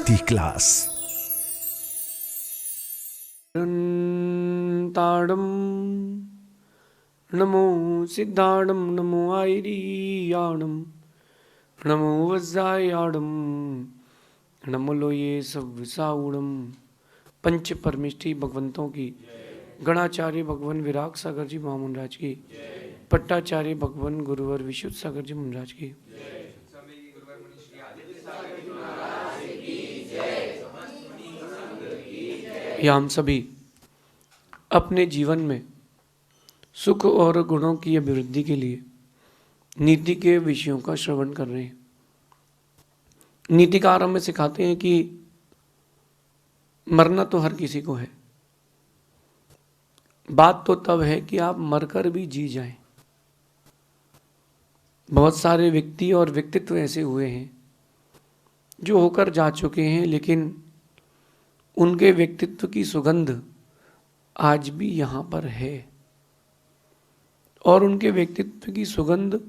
नीति क्लास। ताड़म नमो सिद्धाड़म नमो आयरियाणम नमो वज्रायाणम नमो लोये सव्विसाउणम। पंच परमिष्ठी भगवंतों की, गणाचार्य भगवान विराग सागर जी महामुनराज की, पट्टाचार्य भगवान गुरुवर विशुद्ध सागर जी मुनराज की, या हम सभी अपने जीवन में सुख और गुणों की अभिवृद्धि के लिए नीति के विषयों का श्रवण कर रहे हैं। नीतिकार हमें सिखाते हैं कि मरना तो हर किसी को है, बात तो तब है कि आप मरकर भी जी जाएं। बहुत सारे व्यक्ति और व्यक्तित्व ऐसे हुए हैं जो होकर जा चुके हैं, लेकिन उनके व्यक्तित्व की सुगंध आज भी यहाँ पर है, और उनके व्यक्तित्व की सुगंध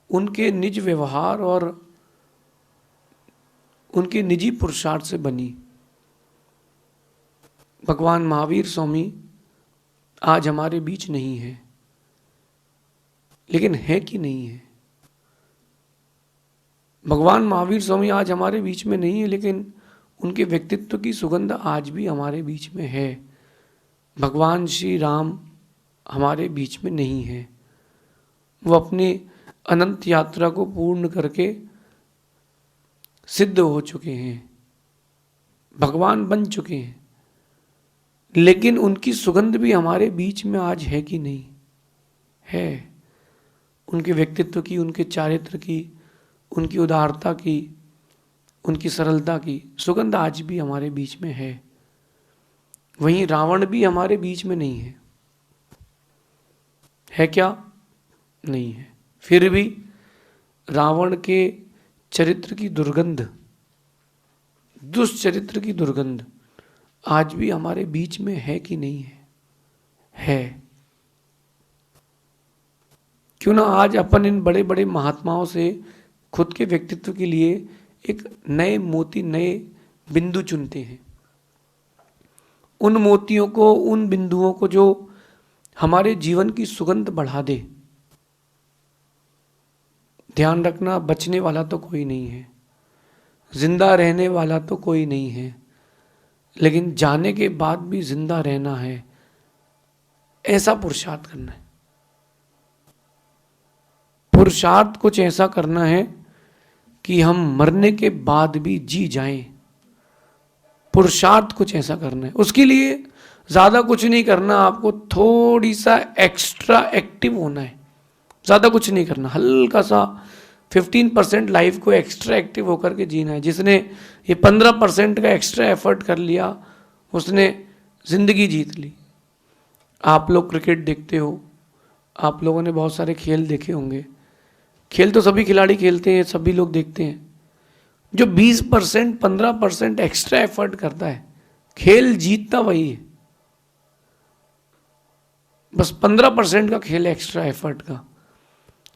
उनके निज व्यवहार और उनके निजी पुरुषार्थ से बनी। भगवान महावीर स्वामी आज हमारे बीच नहीं है, लेकिन है कि नहीं है? भगवान महावीर स्वामी आज हमारे बीच में नहीं है, लेकिन उनके व्यक्तित्व की सुगंध आज भी हमारे बीच में है। भगवान श्री राम हमारे बीच में नहीं है, वो अपनी अनंत यात्रा को पूर्ण करके सिद्ध हो चुके हैं, भगवान बन चुके हैं, लेकिन उनकी सुगंध भी हमारे बीच में आज है कि नहीं है? उनके व्यक्तित्व की, उनके चारित्र की, उनकी उदारता की, उनकी सरलता की सुगंध आज भी हमारे बीच में है। वहीं रावण भी हमारे बीच में नहीं है क्या? नहीं है। फिर भी रावण के चरित्र की दुर्गंध, दुष्चरित्र की दुर्गंध आज भी हमारे बीच में है कि नहीं है? है। क्यों ना आज अपन इन बड़े बड़े महात्माओं से खुद के व्यक्तित्व के लिए एक नए मोती, नए बिंदु चुनते हैं। उन मोतियों को, उन बिंदुओं को जो हमारे जीवन की सुगंध बढ़ा दे। ध्यान रखना, बचने वाला तो कोई नहीं है, जिंदा रहने वाला तो कोई नहीं है, लेकिन जाने के बाद भी जिंदा रहना है, ऐसा पुरुषार्थ करना है। पुरुषार्थ कुछ ऐसा करना है कि हम मरने के बाद भी जी जाएं। पुरुषार्थ कुछ ऐसा करना है। उसके लिए ज्यादा कुछ नहीं करना, आपको थोड़ी सा एक्स्ट्रा एक्टिव होना है। ज्यादा कुछ नहीं करना, हल्का सा 15% लाइफ को एक्स्ट्रा एक्टिव होकर के जीना है। जिसने ये 15% का एक्स्ट्रा एफर्ट कर लिया, उसने जिंदगी जीत ली। आप लोग क्रिकेट देखते हो, आप लोगों ने बहुत सारे खेल देखे होंगे। खेल तो सभी खिलाड़ी खेलते हैं, सभी लोग देखते हैं। जो 20%, 15% एक्स्ट्रा एफर्ट करता है, खेल जीतता वही है। बस 15% का खेल एक्स्ट्रा एफर्ट का।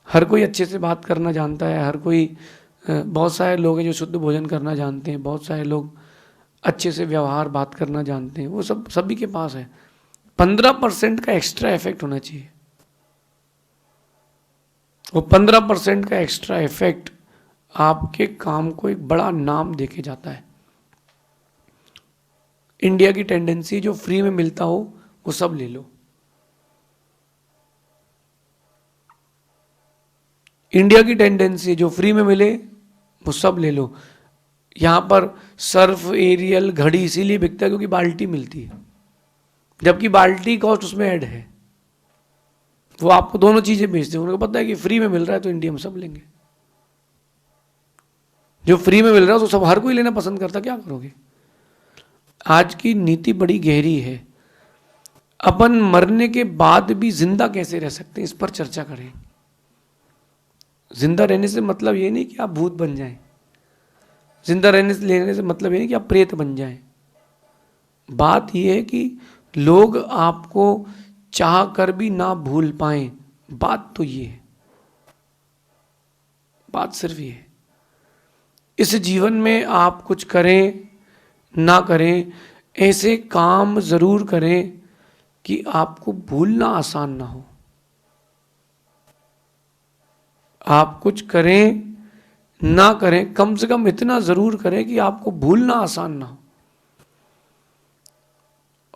हर कोई अच्छे से बात करना जानता है, हर कोई, बहुत सारे लोग हैं जो शुद्ध भोजन करना जानते हैं, बहुत सारे लोग अच्छे से व्यवहार बात करना जानते हैं, वो सब सभी के पास है। 15% का एक्स्ट्रा इफेक्ट होना चाहिए। वो 15% का एक्स्ट्रा इफेक्ट आपके काम को एक बड़ा नाम देके जाता है। इंडिया की टेंडेंसी, जो फ्री में मिलता हो वो सब ले लो। इंडिया की टेंडेंसी, जो फ्री में मिले वो सब ले लो। यहां पर सर्फ, एरियल, घड़ी इसीलिए बिकता है क्योंकि बाल्टी मिलती है, जबकि बाल्टी कॉस्ट उसमें ऐड है। वो आपको दोनों चीजें बेचते हैं, उनको पता है कि फ्री में मिल रहा है तो इंडिया में सब लेंगे। जो फ्री में मिल रहा है तो सब, हर कोई लेना पसंद करता, क्या करोगे? आज की नीति बड़ी गहरी है। अपन मरने के बाद भी जिंदा कैसे रह सकते हैं, इस पर चर्चा करें। जिंदा रहने से मतलब ये नहीं कि आप भूत बन जाएं। जिंदा रहने से मतलब ये नहीं कि आप प्रेत बन जाएं। बात यह है कि लोग आपको चाह कर भी ना भूल पाएं। बात तो ये है, बात सिर्फ ये है। इस जीवन में आप कुछ करें ना करें, ऐसे काम जरूर करें कि आपको भूलना आसान ना हो। आप कुछ करें ना करें, कम से कम इतना जरूर करें कि आपको भूलना आसान ना हो।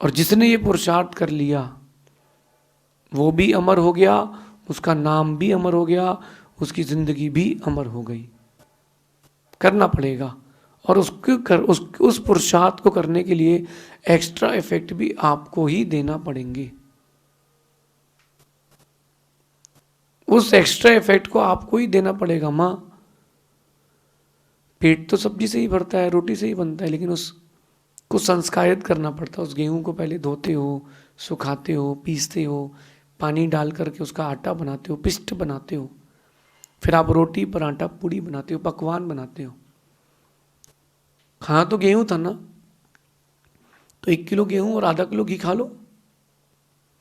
और जिसने ये पुरुषार्थ कर लिया वो भी अमर हो गया, उसका नाम भी अमर हो गया, उसकी जिंदगी भी अमर हो गई। करना पड़ेगा। और उस पुरुषार्थ को करने के लिए एक्स्ट्रा इफेक्ट भी आपको ही देना पड़ेंगे। उस एक्स्ट्रा इफेक्ट को आपको ही देना पड़ेगा। माँ, पेट तो सब्जी से ही भरता है, रोटी से ही बनता है, लेकिन उसको संस्कारित करना पड़ता है। उस गेहूं को पहले धोते हो, सुखाते हो, पीसते हो, पानी डाल करके उसका आटा बनाते हो, पिष्ट बनाते हो, फिर आप रोटी, पराठा, पूड़ी बनाते हो, पकवान बनाते हो। हाँ, तो गेहूं था ना, तो 1 किलो गेहूं और आधा किलो घी खा लो,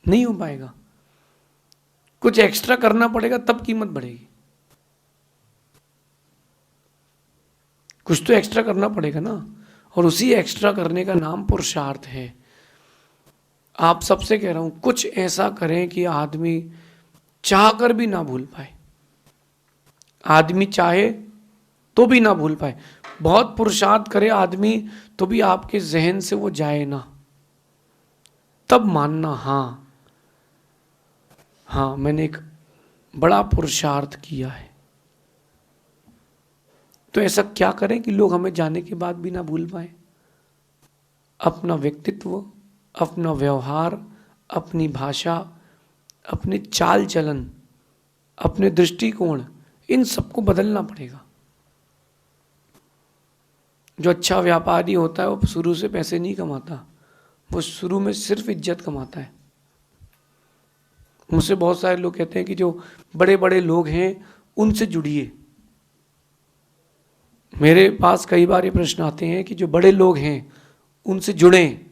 नहीं हो पाएगा। कुछ एक्स्ट्रा करना पड़ेगा, तब कीमत बढ़ेगी। कुछ तो एक्स्ट्रा करना पड़ेगा ना, और उसी एक्स्ट्रा करने का नाम पुरुषार्थ है। आप सबसे कह रहा हूं, कुछ ऐसा करें कि आदमी चाहकर भी ना भूल पाए। आदमी चाहे तो भी ना भूल पाए। बहुत पुरुषार्थ करे आदमी तो भी आपके जहन से वो जाए ना, तब मानना हाँ हाँ मैंने एक बड़ा पुरुषार्थ किया है। तो ऐसा क्या करें कि लोग हमें जाने के बाद भी ना भूल पाए? अपना व्यक्तित्व, अपना व्यवहार, अपनी भाषा, अपने चाल चलन, अपने दृष्टिकोण, इन सबको बदलना पड़ेगा। जो अच्छा व्यापारी होता है वो शुरू से पैसे नहीं कमाता, वो शुरू में सिर्फ इज्जत कमाता है। मुझसे बहुत सारे लोग कहते हैं कि जो बड़े बड़े लोग हैं उनसे जुड़िए। मेरे पास कई बार ये प्रश्न आते हैं कि जो बड़े लोग हैं उनसे जुड़ें,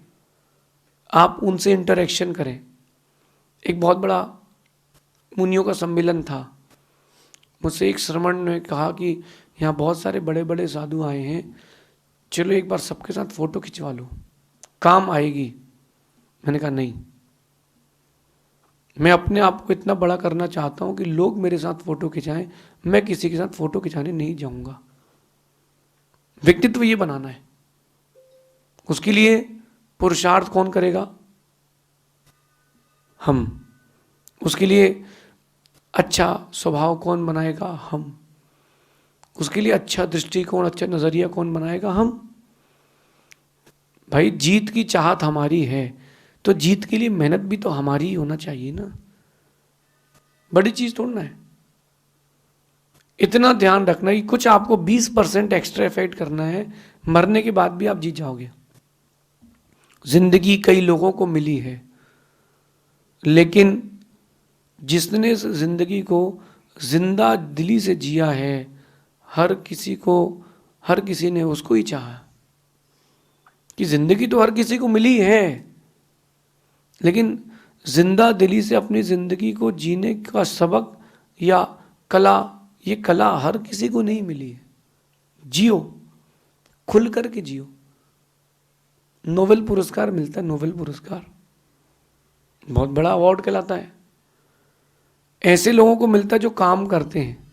आप उनसे इंटरेक्शन करें। एक बहुत बड़ा मुनियों का सम्मेलन था। मुझसे एक श्रमण ने कहा कि यहाँ बहुत सारे बड़े बड़े साधु आए हैं, चलो एक बार सबके साथ फोटो खिंचवा लो, काम आएगी। मैंने कहा नहीं, मैं अपने आप को इतना बड़ा करना चाहता हूं कि लोग मेरे साथ फोटो खिंचाएं, मैं किसी के साथ फोटो खिंचाने नहीं जाऊंगा। व्यक्तित्व ये बनाना है। उसके लिए पुरुषार्थ कौन करेगा? हम। उसके लिए अच्छा स्वभाव कौन बनाएगा? हम। उसके लिए अच्छा दृष्टिकोण, अच्छा नजरिया कौन बनाएगा? हम। भाई, जीत की चाहत हमारी है तो जीत के लिए मेहनत भी तो हमारी ही होना चाहिए ना। बड़ी चीज थोड़ा है। इतना ध्यान रखना कि कुछ आपको 20% एक्स्ट्रा इफेक्ट करना है, मरने के बाद भी आप जीत जाओगे। जिंदगी कई लोगों को मिली है, लेकिन जिसने इस जिंदगी को जिंदा दिली से जिया है, हर किसी ने उसको ही चाहा। कि जिंदगी तो हर किसी को मिली है, लेकिन जिंदा दिली से अपनी जिंदगी को जीने का सबक या कला, ये कला हर किसी को नहीं मिली है। जियो, खुल करके जियो। नोबेल पुरस्कार मिलता है, नोबेल पुरस्कार बहुत बड़ा अवार्ड कहलाता है। ऐसे लोगों को मिलता है जो काम करते हैं,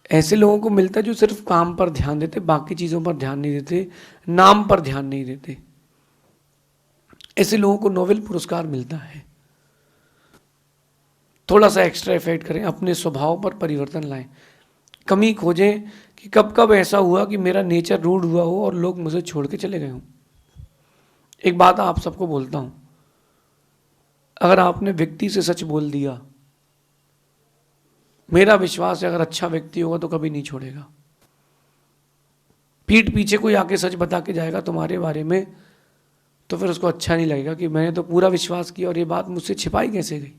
ऐसे लोगों को मिलता है जो सिर्फ काम पर ध्यान देते, बाकी चीजों पर ध्यान नहीं देते, नाम पर ध्यान नहीं देते। ऐसे लोगों को नोबेल पुरस्कार मिलता है। थोड़ा सा एक्स्ट्रा इफेक्ट करें, अपने स्वभाव पर परिवर्तन लाएं, कमी खोजें कि कब कब ऐसा हुआ कि मेरा नेचर रूड हुआ हो और लोग मुझे छोड़ के चले गए हों। एक बात आप सबको बोलता हूं, अगर आपने व्यक्ति से सच बोल दिया, मेरा विश्वास है अगर अच्छा व्यक्ति होगा तो कभी नहीं छोड़ेगा। पीठ पीछे कोई आके सच बता के जाएगा तुम्हारे बारे में, तो फिर उसको अच्छा नहीं लगेगा कि मैंने तो पूरा विश्वास किया और ये बात मुझसे छिपाई कैसे गई।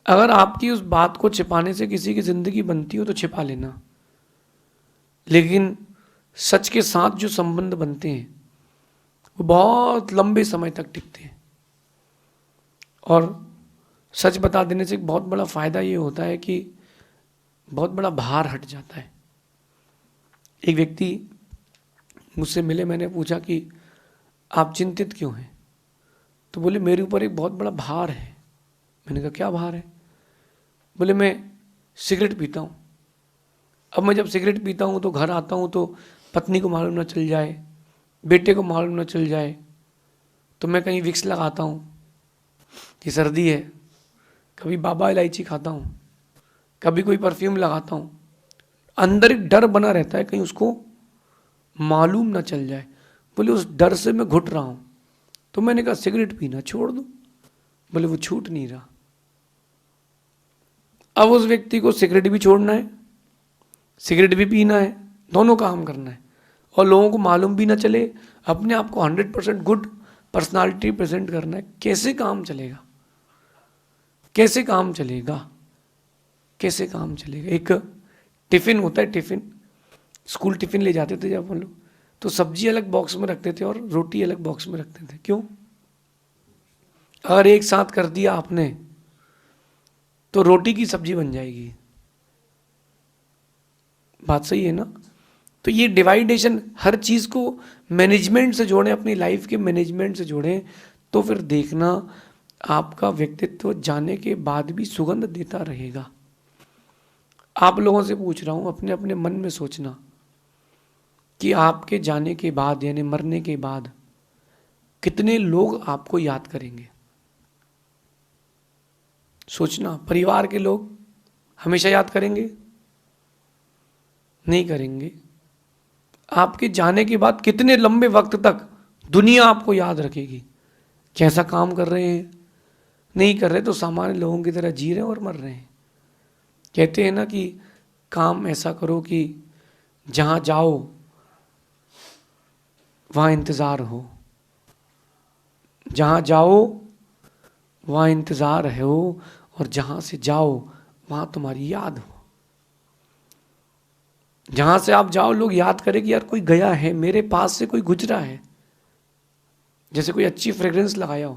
अगर आपकी उस बात को छिपाने से किसी की जिंदगी बनती हो तो छिपा लेना, लेकिन सच के साथ जो संबंध बनते हैं वो बहुत लंबे समय तक टिकते हैं। और सच बता देने से एक बहुत बड़ा फायदा ये होता है कि बहुत बड़ा भार हट जाता है। एक व्यक्ति मुझसे मिले, मैंने पूछा कि आप चिंतित क्यों हैं? तो बोले मेरे ऊपर एक बहुत बड़ा भार है। मैंने कहा क्या भार है? बोले मैं सिगरेट पीता हूँ। अब मैं जब सिगरेट पीता हूँ तो घर आता हूँ तो पत्नी को मालूम ना चल जाए, बेटे को मालूम ना चल जाए, तो मैं कहीं विक्स लगाता हूँ कि सर्दी है, कभी बाबा इलायची खाता हूँ, कभी कोई परफ्यूम लगाता हूँ। अंदर एक डर बना रहता है कहीं उसको मालूम ना चल जाए। बोले उस डर से मैं घुट रहा हूँ। तो मैंने कहा सिगरेट पीना छोड़ दो। बोले वो छूट नहीं रहा। अब उस व्यक्ति को सिगरेट भी छोड़ना है, सिगरेट भी पीना है, दोनों काम करना है, और लोगों को मालूम भी ना चले, अपने आप को 100% गुड पर्सनालिटी प्रेजेंट करना है। कैसे काम चलेगा? कैसे काम चलेगा? कैसे काम चलेगा? एक टिफिन होता है, टिफिन, स्कूल टिफिन ले जाते थे जब हम लोग, तो सब्जी अलग बॉक्स में रखते थे और रोटी अलग बॉक्स में रखते थे। क्यों? अगर एक साथ कर दिया आपने तो रोटी की सब्जी बन जाएगी। बात सही है ना? तो ये डिवाइडेशन, हर चीज को मैनेजमेंट से जोड़ें, अपनी लाइफ के मैनेजमेंट से जोड़ें, तो फिर देखना आपका व्यक्तित्व जाने के बाद भी सुगंध देता रहेगा। आप लोगों से पूछ रहा हूं, अपने अपने मन में सोचना कि आपके जाने के बाद यानी मरने के बाद कितने लोग आपको याद करेंगे। सोचना, परिवार के लोग हमेशा याद करेंगे? नहीं करेंगे। आपके जाने के बाद कितने लंबे वक्त तक दुनिया आपको याद रखेगी, कैसा काम कर रहे हैं, नहीं कर रहे तो सामान्य लोगों की तरह जी रहे हैं और मर रहे हैं। कहते हैं ना कि काम ऐसा करो कि जहां जाओ वहां इंतजार हो, जहां जाओ वहां इंतजार है हो, और जहां से जाओ वहां तुम्हारी याद हो। जहां से आप जाओ लोग याद करें कि यार कोई गया है, मेरे पास से कोई गुजरा है। जैसे कोई अच्छी फ्रेग्रेंस लगाया हो,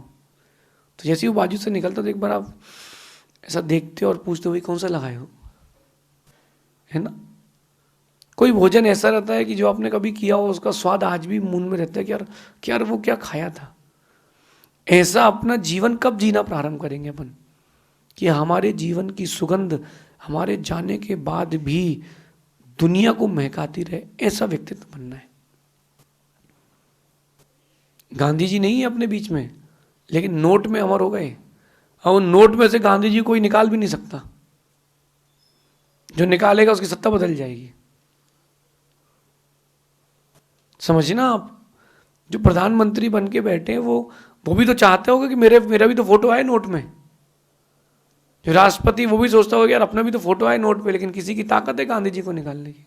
तो जैसे वो बाजू से निकलता तो एक बार आप ऐसा देखते हो और पूछते हो भाई कौन सा लगाए हो, है ना? कोई भोजन ऐसा रहता है कि जो आपने कभी किया हो उसका स्वाद आज भी मुंह में रहता है कि यार वो क्या खाया था। ऐसा अपना जीवन कब जीना प्रारंभ करेंगे अपन कि हमारे जीवन की सुगंध हमारे जाने के बाद भी दुनिया को महकाती रहे? ऐसा व्यक्तित्व बनना है। गांधी जी नहीं है अपने बीच में, लेकिन नोट में अमर हो गए, और नोट में से गांधी जी कोई निकाल भी नहीं सकता। जो निकालेगा उसकी सत्ता बदल जाएगी। समझिए ना आप, जो प्रधानमंत्री बन के बैठे हैं वो भी तो चाहते होगा कि मेरा भी तो फोटो आए नोट में। जो राष्ट्रपति वो भी सोचता होगा यार अपना भी तो फोटो आए नोट पे, लेकिन किसी की ताकत है गांधी जी को निकालने की।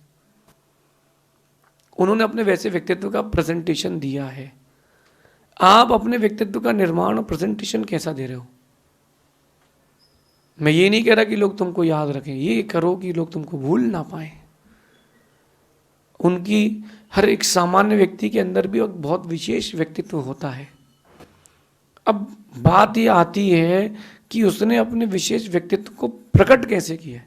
उन्होंने अपने वैसे व्यक्तित्व का प्रेजेंटेशन दिया है। आप अपने व्यक्तित्व का निर्माण और प्रेजेंटेशन कैसा दे रहे हो? मैं ये नहीं कह रहा कि लोग तुमको याद रखें, ये करो कि लोग तुमको भूल ना पाए। उनकी हर एक सामान्य व्यक्ति के अंदर भी एक बहुत विशेष व्यक्तित्व होता है। अब बात ये आती है कि उसने अपने विशेष व्यक्तित्व को प्रकट कैसे किया,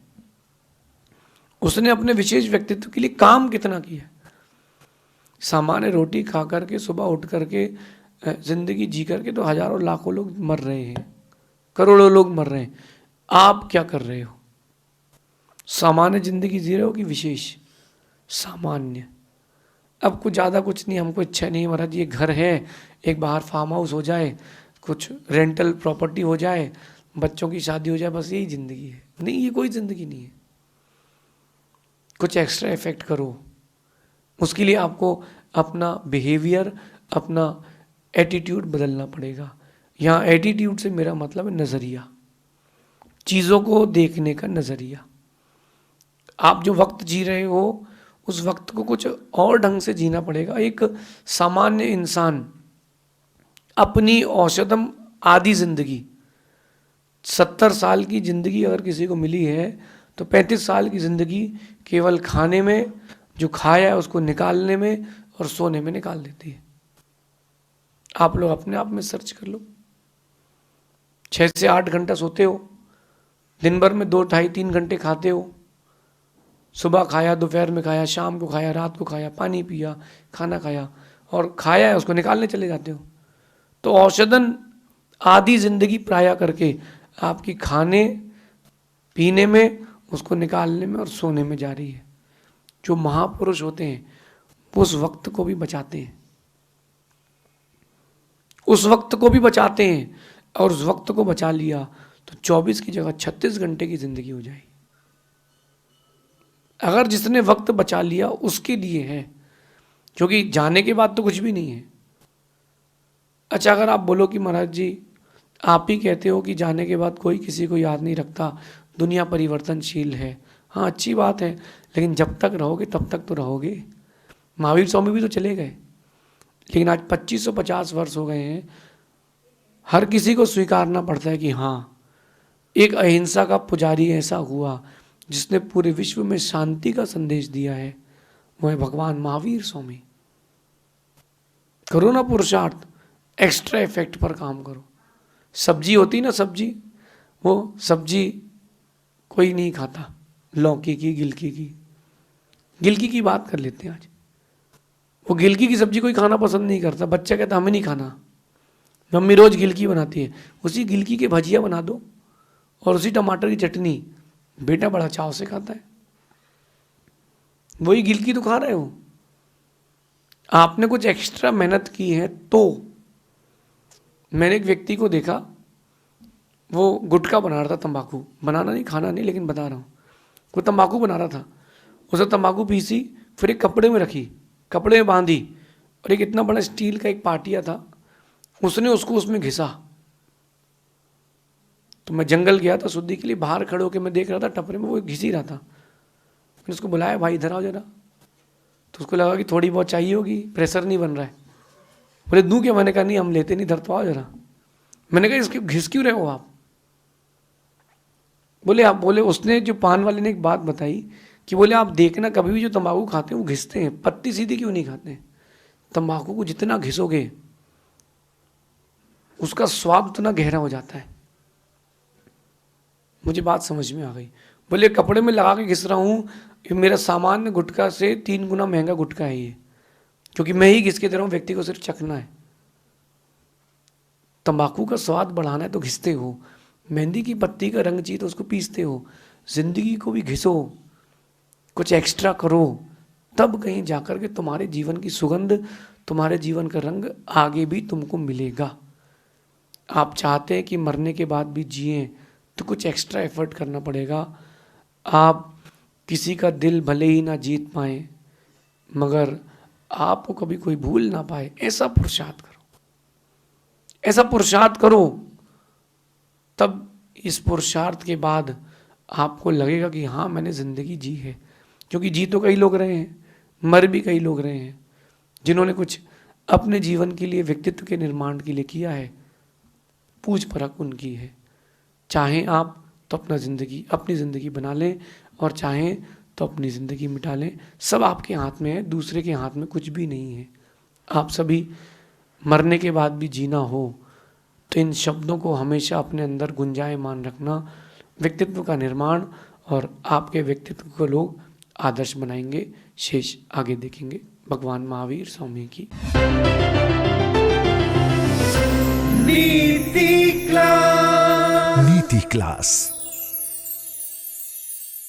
उसने अपने विशेष व्यक्तित्व के लिए काम कितना किया। सामान्य रोटी खा करके सुबह उठ करके जिंदगी जी करके तो हजारों लाखों लोग मर रहे हैं, करोड़ों लोग मर रहे हैं। आप क्या कर रहे हो? सामान्य जिंदगी जी रहे हो कि विशेष? सामान्य। अब कुछ ज़्यादा कुछ नहीं, हमको इच्छा नहीं महाराज ये घर है, एक बाहर फार्म हाउस हो जाए, कुछ रेंटल प्रॉपर्टी हो जाए, बच्चों की शादी हो जाए, बस यही ज़िंदगी है। नहीं, ये कोई ज़िंदगी नहीं है। कुछ एक्स्ट्रा इफेक्ट करो। उसके लिए आपको अपना बिहेवियर, अपना एटीट्यूड बदलना पड़ेगा। यहाँ एटीट्यूड से मेरा मतलब है नज़रिया, चीज़ों को देखने का नज़रिया। आप जो वक्त जी रहे हो उस वक्त को कुछ और ढंग से जीना पड़ेगा। एक सामान्य इंसान अपनी औसतम आधी जिंदगी, 70 साल की जिंदगी अगर किसी को मिली है तो 35 साल की जिंदगी केवल खाने में, जो खाया है उसको निकालने में और सोने में निकाल देती है। आप लोग अपने आप में सर्च कर लो। 6 से 8 घंटा सोते हो, दिन भर में 2, ढाई, 3 घंटे खाते हो, सुबह खाया, दोपहर में खाया, शाम को खाया, रात को खाया, पानी पिया, खाना खाया और खाया है उसको निकालने चले जाते हो। तो औषधन आधी जिंदगी प्राय करके आपकी खाने पीने में, उसको निकालने में और सोने में जा रही है। जो महापुरुष होते हैं वो उस वक्त को भी बचाते हैं, उस वक्त को भी बचाते हैं, और उस वक्त को बचा लिया तो 24 की जगह 36 घंटे की जिंदगी हो जाएगी। अगर जिसने वक्त बचा लिया उसके लिए है, क्योंकि जाने के बाद तो कुछ भी नहीं है। अच्छा, अगर आप बोलो कि महाराज जी आप ही कहते हो कि जाने के बाद कोई किसी को याद नहीं रखता, दुनिया परिवर्तनशील है, हाँ अच्छी बात है, लेकिन जब तक रहोगे तब तक तो रहोगे। महावीर स्वामी भी तो चले गए, लेकिन आज 2550 वर्ष हो गए हैं। हर किसी को स्वीकारना पड़ता है कि हाँ, एक अहिंसा का पुजारी ऐसा हुआ जिसने पूरे विश्व में शांति का संदेश दिया है, वो है भगवान महावीर स्वामी। करो ना पुरुषार्थ, एक्स्ट्रा इफेक्ट पर काम करो। सब्जी होती ना, सब्जी, वो सब्जी कोई नहीं खाता, लौकी की, गिलकी की बात कर लेते हैं आज। वो गिलकी की सब्जी कोई खाना पसंद नहीं करता, बच्चा कहता हमें नहीं खाना, मम्मी रोज गिलकी बनाती है, उसी गिलकी के भजिया बना दो और उसी टमाटर की चटनी, बेटा बड़ा चाव से खाता है। वही गिलकी तो खा रहे हो। आपने कुछ एक्स्ट्रा मेहनत की है तो। मैंने एक व्यक्ति को देखा, वो गुटखा बना रहा था, तंबाकू बनाना नहीं, खाना नहीं, लेकिन बता रहा हूँ, वो तंबाकू बना रहा था। उसने तंबाकू पीसी, फिर एक कपड़े में रखी, कपड़े में बांधी, और एक इतना बड़ा स्टील का एक पाटिया था, उसने उसको उसमें घिसा। तो मैं जंगल गया था शुद्धि के लिए, बाहर खड़े होकर मैं देख रहा था, टपरे में वो घिस ही रहा था। फिर उसको बुलाया, भाई इधर आओ जरा। तो उसको लगा कि थोड़ी बहुत चाहिए होगी, प्रेशर नहीं बन रहा है। बोले दूं क्या? मैंने कहा नहीं, हम लेते नहीं, इधर तो आओ जरा। मैंने कहा इसके घिस क्यों रहे हो आप? बोले आप, बोले उसने, जो पान वाले ने एक बात बताई कि बोले आप देखना कभी भी जो तंबाकू खाते हैं वो घिसते हैं, पत्ती सीधी क्यों नहीं खाते हैं? तंबाकू को जितना घिसोगे उसका स्वाद उतना गहरा हो जाता है। मुझे बात समझ में आ गई। बोले कपड़े में लगा के घिस रहा हूँ, मेरा सामान्य गुटखा से 3 गुना महंगा गुटखा है ये, क्योंकि मैं ही घिस के दे रहा हूँ, व्यक्ति को सिर्फ चखना है। तंबाकू का स्वाद बढ़ाना है तो घिसते हो, मेहंदी की पत्ती का रंग चाहिए तो उसको पीसते हो। जिंदगी को भी घिसो, कुछ एक्स्ट्रा करो, तब कहीं जाकर के तुम्हारे जीवन की सुगंध, तुम्हारे जीवन का रंग आगे भी तुमको मिलेगा। आप चाहते हैं कि मरने के बाद भी जिए तो कुछ एक्स्ट्रा एफर्ट करना पड़ेगा। आप किसी का दिल भले ही ना जीत पाए, मगर आपको कभी कोई भूल ना पाए, ऐसा पुरुषार्थ करो, ऐसा पुरुषार्थ करो। तब इस पुरुषार्थ के बाद आपको लगेगा कि हाँ मैंने जिंदगी जी है। क्योंकि जी तो कई लोग रहे हैं, मर भी कई लोग रहे हैं, जिन्होंने कुछ अपने जीवन के लिए, व्यक्तित्व के निर्माण के लिए किया है, पूछ परख उनकी है। चाहें आप तो अपनी ज़िंदगी बना लें, और चाहें तो अपनी ज़िंदगी मिटा लें। सब आपके हाथ में है, दूसरे के हाथ में कुछ भी नहीं है। आप सभी मरने के बाद भी जीना हो तो इन शब्दों को हमेशा अपने अंदर गुंजायमान रखना। व्यक्तित्व का निर्माण, और आपके व्यक्तित्व को लोग आदर्श बनाएंगे। शेष आगे देखेंगे। भगवान महावीर स्वामी की नीति क्लास।